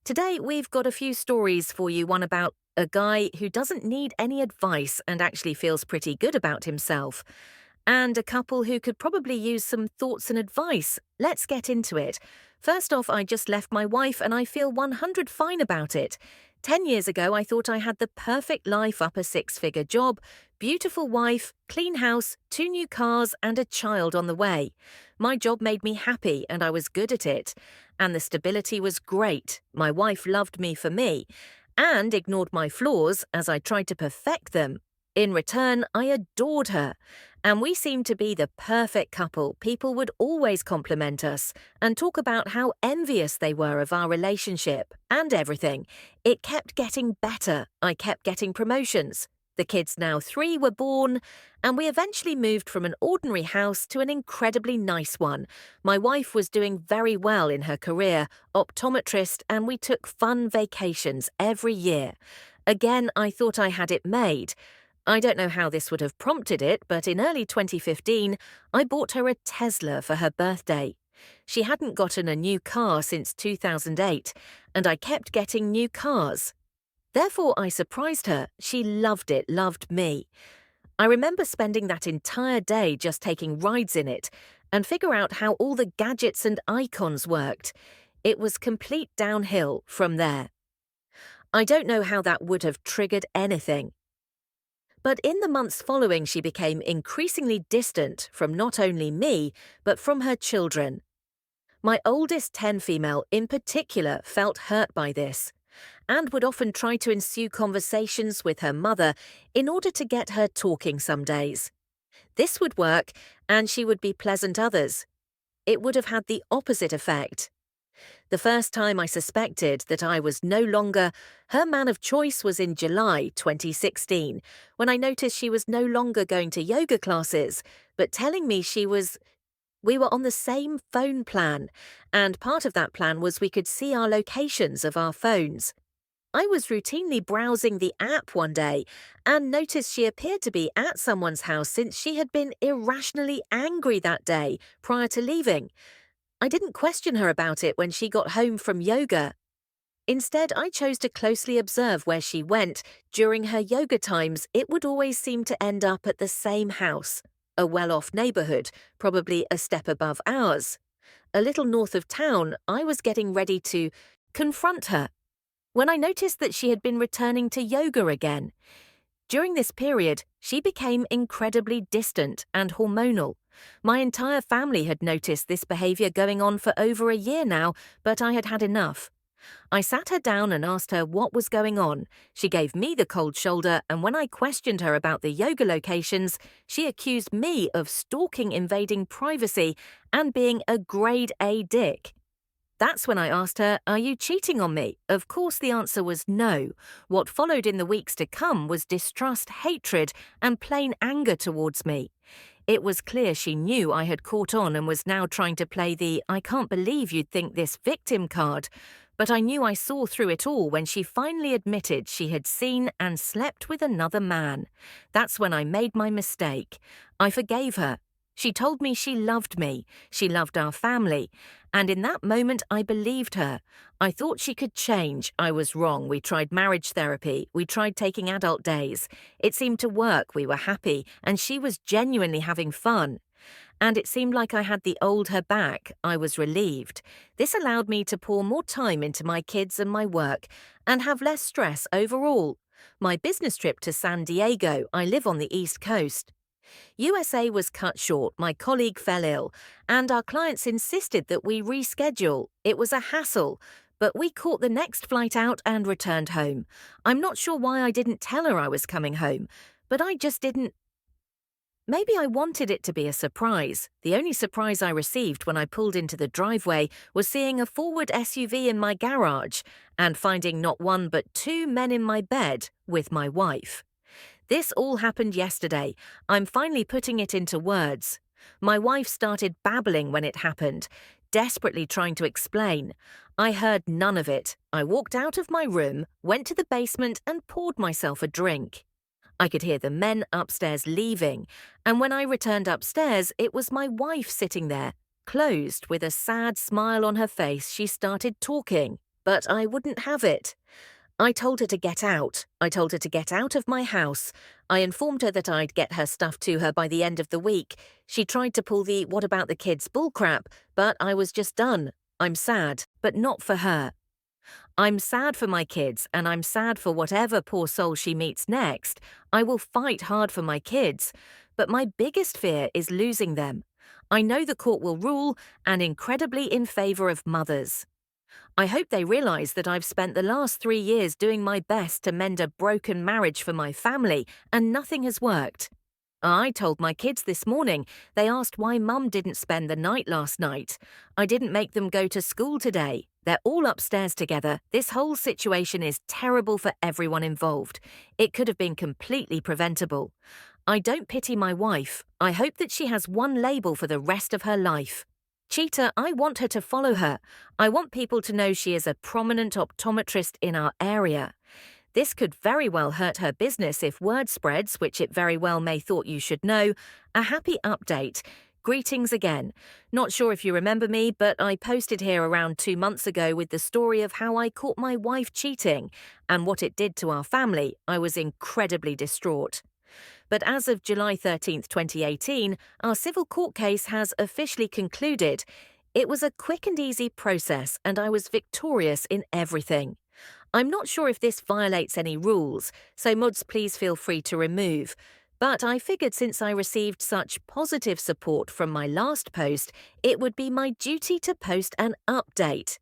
Today, we've got a few stories for you. One about a guy who doesn't need any advice and actually feels pretty good about himself, and a couple who could probably use some thoughts and advice. Let's get into it. First off, I just left my wife and I feel 100 fine about it. 10 years ago, I thought I had the perfect life, up a six-figure job, beautiful wife, clean house, two new cars, and a child on the way. My job made me happy and I was good at it. And the stability was great. My wife loved me for me and ignored my flaws as I tried to perfect them. In return, I adored her, and we seemed to be the perfect couple. People would always compliment us and talk about how envious they were of our relationship and everything. It kept getting better. I kept getting promotions. The kids, now 3, were born, and we eventually moved from an ordinary house to an incredibly nice one. My wife was doing very well in her career, optometrist, and we took fun vacations every year. Again, I thought I had it made. I don't know how this would have prompted it, but in early 2015, I bought her a Tesla for her birthday. She hadn't gotten a new car since 2008, and I kept getting new cars. Therefore, I surprised her. She loved it, loved me. I remember spending that entire day just taking rides in it and figure out how all the gadgets and icons worked. It was complete downhill from there. I don't know how that would have triggered anything. But in the months following, she became increasingly distant from not only me, but from her children. My oldest 10 female in particular felt hurt by this, and would often try to ensue conversations with her mother in order to get her talking some days. This would work, and she would be pleasant others. It would have had the opposite effect. The first time I suspected that I was no longer her man of choice was in July 2016, when I noticed she was no longer going to yoga classes, but telling me we were on the same phone plan, and part of that plan was we could see our locations of our phones. I was routinely browsing the app one day and noticed she appeared to be at someone's house since she had been irrationally angry that day prior to leaving. I didn't question her about it when she got home from yoga. Instead, I chose to closely observe where she went. During her yoga times, it would always seem to end up at the same house, a well-off neighborhood, probably a step above ours. A little north of town, I was getting ready to confront her when I noticed that she had been returning to yoga again. During this period, she became incredibly distant and hormonal. My entire family had noticed this behavior going on for over a year now, but I had had enough. I sat her down and asked her what was going on. She gave me the cold shoulder, and when I questioned her about the yoga locations, she accused me of stalking, invading privacy, and being a grade A dick. That's when I asked her, "Are you cheating on me?" Of course, the answer was no. What followed in the weeks to come was distrust, hatred, and plain anger towards me. It was clear she knew I had caught on and was now trying to play the "I can't believe you'd think this" victim card. But I knew I saw through it all when she finally admitted she had seen and slept with another man. That's when I made my mistake. I forgave her. She told me she loved me, she loved our family, and in that moment I believed her. I thought she could change. I was wrong. We tried marriage therapy, we tried taking adult days. It seemed to work, we were happy, and she was genuinely having fun. And it seemed like I had the old her back. I was relieved. This allowed me to pour more time into my kids and my work, and have less stress overall. My business trip to San Diego, I live on the East Coast. USA was cut short, my colleague fell ill, and our clients insisted that we reschedule. It was a hassle, but we caught the next flight out and returned home. I'm not sure why I didn't tell her I was coming home, but I just didn't. Maybe I wanted it to be a surprise. The only surprise I received when I pulled into the driveway was seeing a forward SUV in my garage and finding not one but 2 men in my bed with my wife. This all happened yesterday. I'm finally putting it into words. My wife started babbling when it happened, desperately trying to explain. I heard none of it. I walked out of my room, went to the basement, and poured myself a drink. I could hear the men upstairs leaving, and when I returned upstairs, it was my wife sitting there, closed, with a sad smile on her face. She started talking. but I wouldn't have it. I told her to get out. I told her to get out of my house. I informed her that I'd get her stuff to her by the end of the week. She tried to pull the "what about the kids" bullcrap, but I was just done. I'm sad, but not for her. I'm sad for my kids, and I'm sad for whatever poor soul she meets next. I will fight hard for my kids, but my biggest fear is losing them. I know the court will rule, and incredibly in favor of mothers. I hope they realize that I've spent the last 3 years doing my best to mend a broken marriage for my family, and nothing has worked. I told my kids this morning. They asked why Mum didn't spend the night last night. I didn't make them go to school today. They're all upstairs together. This whole situation is terrible for everyone involved. It could have been completely preventable. I don't pity my wife. I hope that she has one label for the rest of her life. Cheetah, I want her to follow her. I want people to know she is a prominent optometrist in our area. This could very well hurt her business if word spreads, which it very well may. Thought you should know. A happy update. Greetings again. Not sure if you remember me, but I posted here around 2 months ago with the story of how I caught my wife cheating and what it did to our family. I was incredibly distraught. But as of July 13th, 2018, our civil court case has officially concluded. It was a quick and easy process, and I was victorious in everything. I'm not sure if this violates any rules, so mods, please feel free to remove. But I figured since I received such positive support from my last post, it would be my duty to post an update.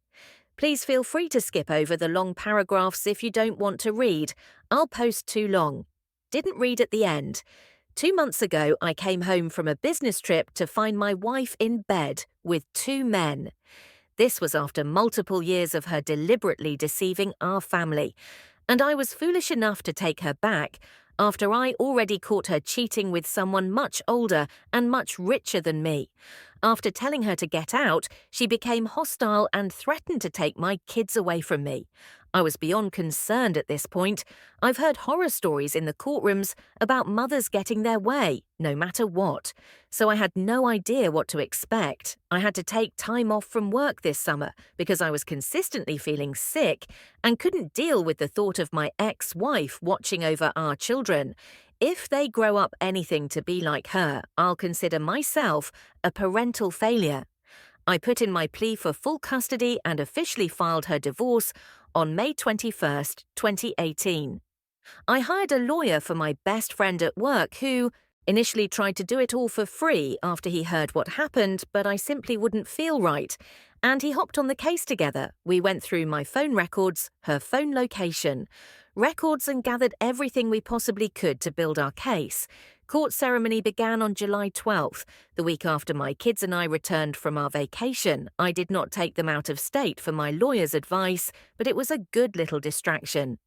Please feel free to skip over the long paragraphs if you don't want to read. I'll post too long. Didn't read at the end. 2 months ago, I came home from a business trip to find my wife in bed with 2 men. This was after multiple years of her deliberately deceiving our family, and I was foolish enough to take her back after I already caught her cheating with someone much older and much richer than me. After telling her to get out, she became hostile and threatened to take my kids away from me. I was beyond concerned at this point. I've heard horror stories in the courtrooms about mothers getting their way, no matter what. So I had no idea what to expect. I had to take time off from work this summer because I was consistently feeling sick and couldn't deal with the thought of my ex-wife watching over our children. If they grow up anything to be like her, I'll consider myself a parental failure. I put in my plea for full custody and officially filed her divorce on May 21st, 2018. I hired a lawyer for my best friend at work who initially tried to do it all for free after he heard what happened, but I simply wouldn't feel right. And he hopped on the case together. We went through my phone records, her phone location, records, and gathered everything we possibly could to build our case. Court ceremony began on July 12th, the week after my kids and I returned from our vacation. I did not take them out of state for my lawyer's advice, but it was a good little distraction.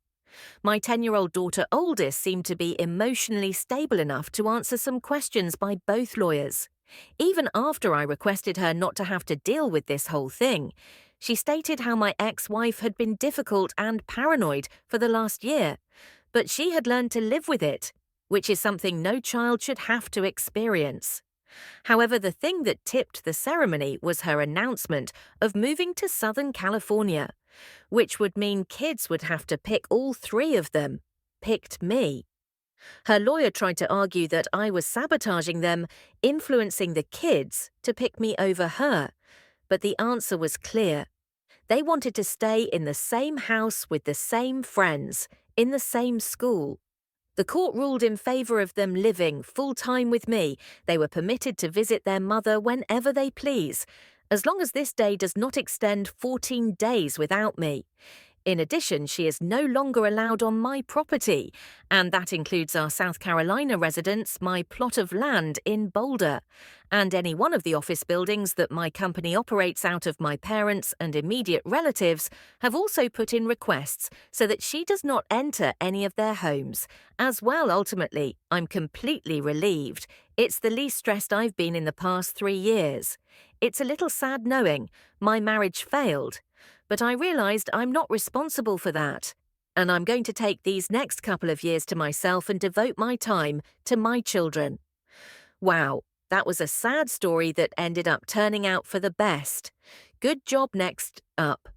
My 10-year-old daughter oldest seemed to be emotionally stable enough to answer some questions by both lawyers. Even after I requested her not to have to deal with this whole thing, she stated how my ex-wife had been difficult and paranoid for the last year, but she had learned to live with it, which is something no child should have to experience. However, the thing that tipped the ceremony was her announcement of moving to Southern California, which would mean kids would have to pick all 3 of them. Picked me. Her lawyer tried to argue that I was sabotaging them, influencing the kids to pick me over her, but the answer was clear. They wanted to stay in the same house with the same friends, in the same school. The court ruled in favor of them living full-time with me. They were permitted to visit their mother whenever they please, as long as this day does not extend 14 days without me. In addition, she is no longer allowed on my property, and that includes our South Carolina residence, my plot of land in Boulder, and any one of the office buildings that my company operates out of. My parents and immediate relatives have also put in requests so that she does not enter any of their homes. As well, ultimately, I'm completely relieved. It's the least stressed I've been in the past 3 years. It's a little sad knowing my marriage failed, but I realized I'm not responsible for that, and I'm going to take these next couple of years to myself and devote my time to my children. Wow, that was a sad story that ended up turning out for the best. Good job. Next up.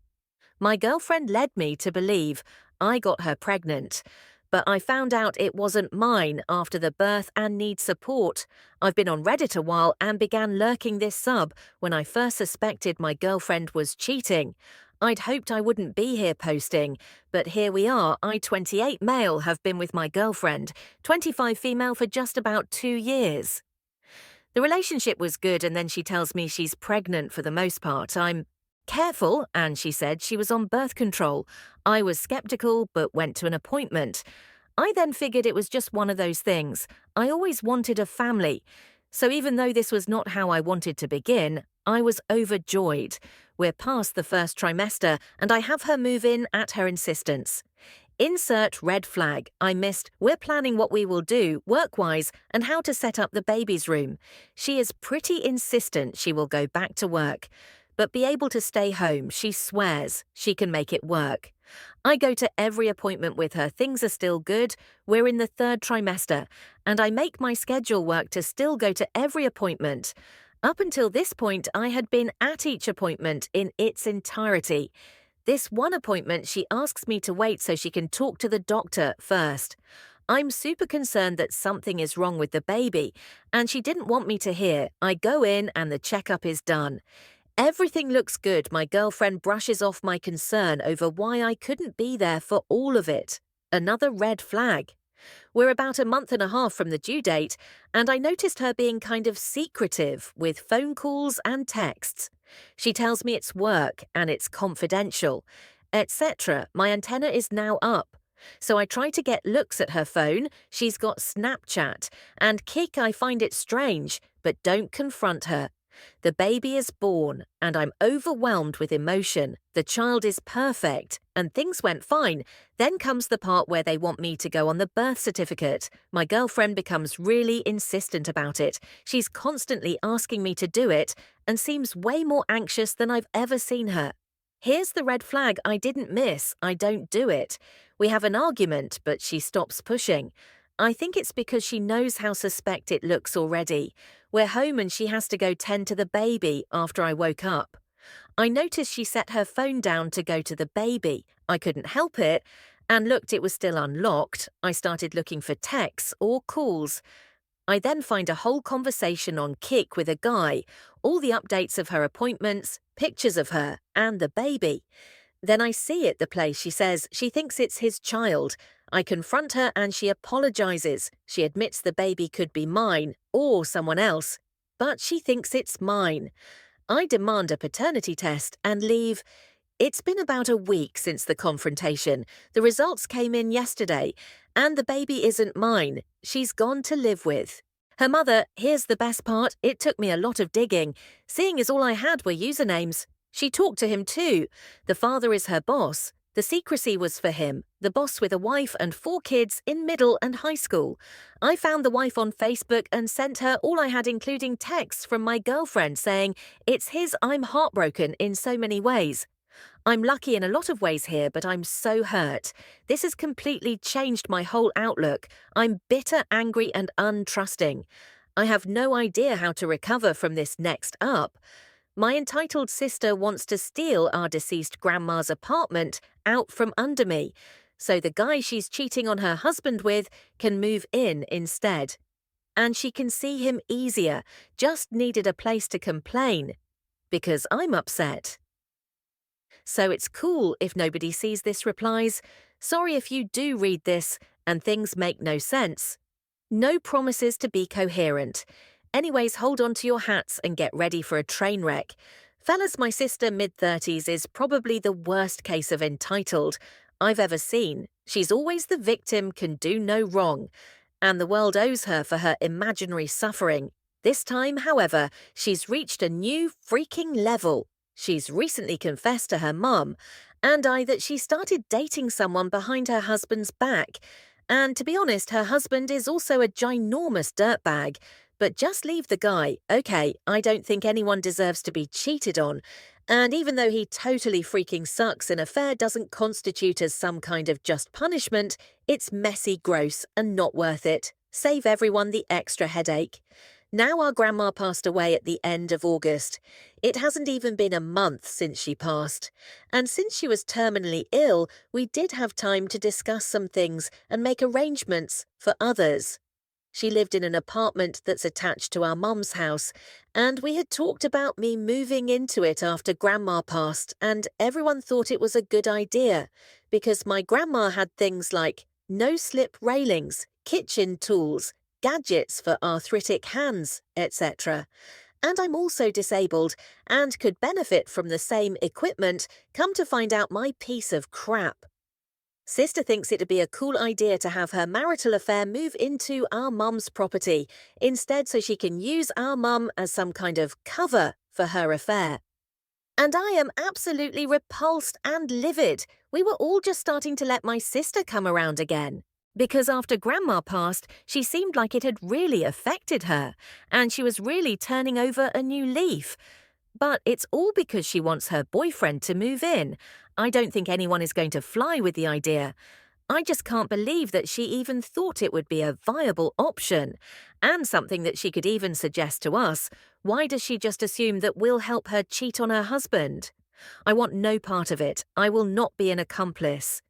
My girlfriend led me to believe I got her pregnant, but I found out it wasn't mine after the birth and need support. I've been on Reddit a while and began lurking this sub when I first suspected my girlfriend was cheating. I'd hoped I wouldn't be here posting, but here we are. I, 28 male, have been with my girlfriend, 25 female, for just about 2 years. The relationship was good, and then she tells me she's pregnant for the most part. I'm careful, and she said she was on birth control. I was skeptical, but went to an appointment. I then figured it was just one of those things. I always wanted a family. So even though this was not how I wanted to begin, I was overjoyed. We're past the first trimester, and I have her move in at her insistence. Insert red flag. I missed "we're planning what we will do, work-wise, and how to set up the baby's room." She is pretty insistent she will go back to work, but be able to stay home. She swears she can make it work. I go to every appointment with her. Things are still good. We're in the third trimester, and I make my schedule work to still go to every appointment. Up until this point, I had been at each appointment in its entirety. This one appointment, she asks me to wait so she can talk to the doctor first. I'm super concerned that something is wrong with the baby, and she didn't want me to hear. I go in and the checkup is done. Everything looks good. My girlfriend brushes off my concern over why I couldn't be there for all of it. Another red flag. We're about a month and a half from the due date, and I noticed her being kind of secretive with phone calls and texts. She tells me it's work and it's confidential, etc. My antenna is now up. So I try to get looks at her phone. She's got Snapchat, and Kik, I find it strange, but don't confront her. The baby is born, and I'm overwhelmed with emotion. The child is perfect, and things went fine. Then comes the part where they want me to go on the birth certificate. My girlfriend becomes really insistent about it. She's constantly asking me to do it, and seems way more anxious than I've ever seen her. Here's the red flag I didn't miss. I don't do it. We have an argument, but she stops pushing. I think it's because she knows how suspect it looks already. We're home and she has to go tend to the baby after I woke up. I noticed she set her phone down to go to the baby. I couldn't help it and looked, it was still unlocked. I started looking for texts or calls. I then find a whole conversation on Kik with a guy, all the updates of her appointments, pictures of her and the baby. Then I see at the place she says she thinks it's his child. I confront her and she apologizes. She admits the baby could be mine or someone else, but she thinks it's mine. I demand a paternity test and leave. It's been about a week since the confrontation. The results came in yesterday, and the baby isn't mine. She's gone to live with her mother. Here's the best part. It took me a lot of digging, seeing as all I had were usernames. She talked to him too. The father is her boss. The secrecy was for him, the boss with a wife and 4 kids in middle and high school. I found the wife on Facebook and sent her all I had, including texts from my girlfriend saying, "It's his, I'm heartbroken in so many ways." I'm lucky in a lot of ways here, but I'm so hurt. This has completely changed my whole outlook. I'm bitter, angry, and untrusting. I have no idea how to recover from this next up. My entitled sister wants to steal our deceased grandma's apartment out from under me, so the guy she's cheating on her husband with can move in instead. And she can see him easier, just needed a place to complain, because I'm upset. So it's cool if nobody sees this, replies. Sorry if you do read this and things make no sense. No promises to be coherent. Anyways, hold on to your hats and get ready for a train wreck. Fellas, my sister, mid-30s, is probably the worst case of entitled I've ever seen. She's always the victim, can do no wrong, and the world owes her for her imaginary suffering. This time, however, she's reached a new freaking level. She's recently confessed to her mum and I that she started dating someone behind her husband's back. And to be honest, her husband is also a ginormous dirtbag. But just leave the guy. Okay, I don't think anyone deserves to be cheated on. And even though he totally freaking sucks, an affair doesn't constitute as some kind of just punishment. It's messy, gross, and not worth it. Save everyone the extra headache. Now our grandma passed away at the end of August. It hasn't even been a month since she passed. And since she was terminally ill, we did have time to discuss some things and make arrangements for others. She lived in an apartment that's attached to our mum's house, and we had talked about me moving into it after Grandma passed, and everyone thought it was a good idea, because my grandma had things like no-slip railings, kitchen tools, gadgets for arthritic hands, etc. And I'm also disabled and could benefit from the same equipment, come to find out my piece of crap. Sister thinks it'd be a cool idea to have her marital affair move into our mum's property, instead so she can use our mum as some kind of cover for her affair. And I am absolutely repulsed and livid. We were all just starting to let my sister come around again. Because after Grandma passed, she seemed like it had really affected her, and she was really turning over a new leaf. But it's all because she wants her boyfriend to move in. I don't think anyone is going to fly with the idea. I just can't believe that she even thought it would be a viable option, and something that she could even suggest to us. Why does she just assume that we'll help her cheat on her husband? I want no part of it. I will not be an accomplice.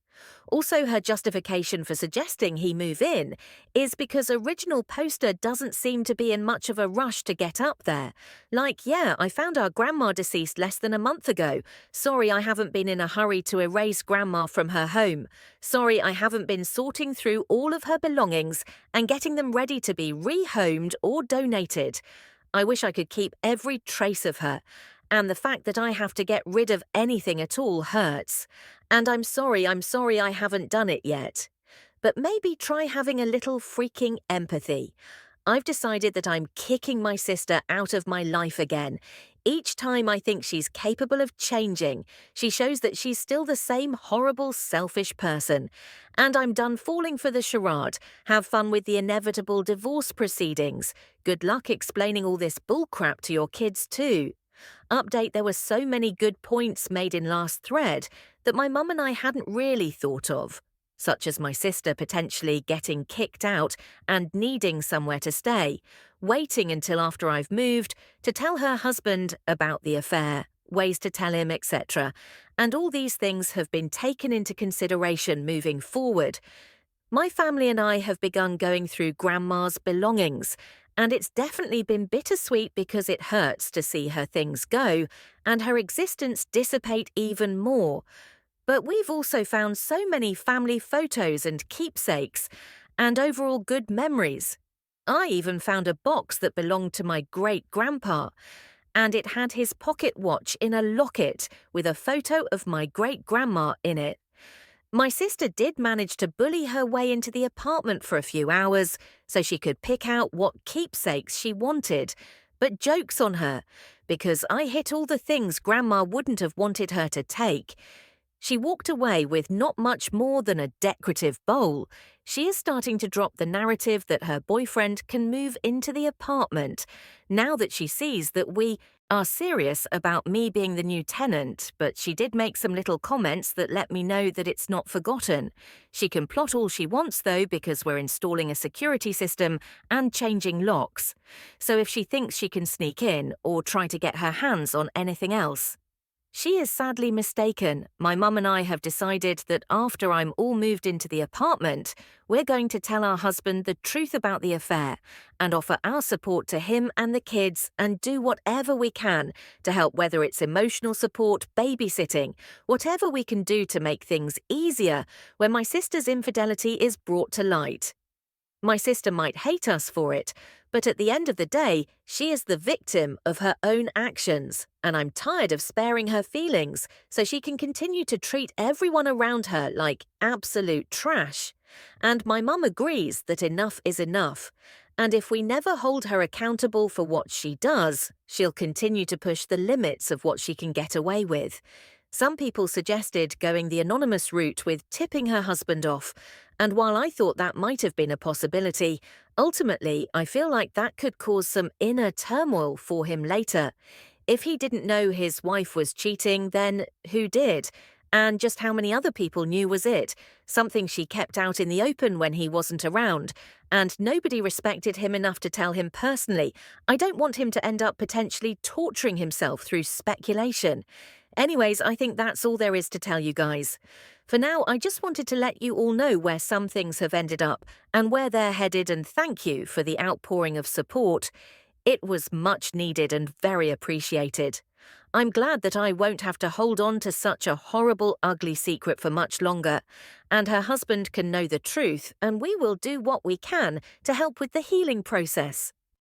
Also, her justification for suggesting he move in is because original poster doesn't seem to be in much of a rush to get up there. Like, yeah, I found our grandma deceased less than a month ago. Sorry, I haven't been in a hurry to erase grandma from her home. Sorry, I haven't been sorting through all of her belongings and getting them ready to be rehomed or donated. I wish I could keep every trace of her. And the fact that I have to get rid of anything at all hurts. And I'm sorry I haven't done it yet. But maybe try having a little freaking empathy. I've decided that I'm kicking my sister out of my life again. Each time I think she's capable of changing, she shows that she's still the same horrible, selfish person. And I'm done falling for the charade. Have fun with the inevitable divorce proceedings. Good luck explaining all this bullcrap to your kids too. Update, there were so many good points made in last thread that my mum and I hadn't really thought of, such as my sister potentially getting kicked out and needing somewhere to stay, waiting until after I've moved to tell her husband about the affair, ways to tell him, etc. And all these things have been taken into consideration moving forward. My family and I have begun going through Grandma's belongings, and it's definitely been bittersweet because it hurts to see her things go and her existence dissipate even more. But we've also found so many family photos and keepsakes and overall good memories. I even found a box that belonged to my great-grandpa, and it had his pocket watch in a locket with a photo of my great-grandma in it. My sister did manage to bully her way into the apartment for a few hours so she could pick out what keepsakes she wanted, but joke's on her, because I hit all the things Grandma wouldn't have wanted her to take. She walked away with not much more than a decorative bowl. She is starting to drop the narrative that her boyfriend can move into the apartment, now that she sees that we are serious about me being the new tenant, but she did make some little comments that let me know that it's not forgotten. She can plot all she wants, though, because we're installing a security system and changing locks. So if she thinks she can sneak in or try to get her hands on anything else, she is sadly mistaken. My mum and I have decided that after I'm all moved into the apartment, we're going to tell our husband the truth about the affair and offer our support to him and the kids and do whatever we can to help, whether it's emotional support, babysitting, whatever we can do to make things easier when my sister's infidelity is brought to light. My sister might hate us for it, but at the end of the day, she is the victim of her own actions, and I'm tired of sparing her feelings so she can continue to treat everyone around her like absolute trash. And my mum agrees that enough is enough, and if we never hold her accountable for what she does, she'll continue to push the limits of what she can get away with. Some people suggested going the anonymous route with tipping her husband off, and while I thought that might have been a possibility, ultimately I feel like that could cause some inner turmoil for him later. If he didn't know his wife was cheating, then who did? And just how many other people knew was it, something she kept out in the open when he wasn't around, and nobody respected him enough to tell him personally. I don't want him to end up potentially torturing himself through speculation. Anyways, I think that's all there is to tell you guys. For now, I just wanted to let you all know where some things have ended up and where they're headed, and thank you for the outpouring of support. It was much needed and very appreciated. I'm glad that I won't have to hold on to such a horrible, ugly secret for much longer, and her husband can know the truth, and we will do what we can to help with the healing process.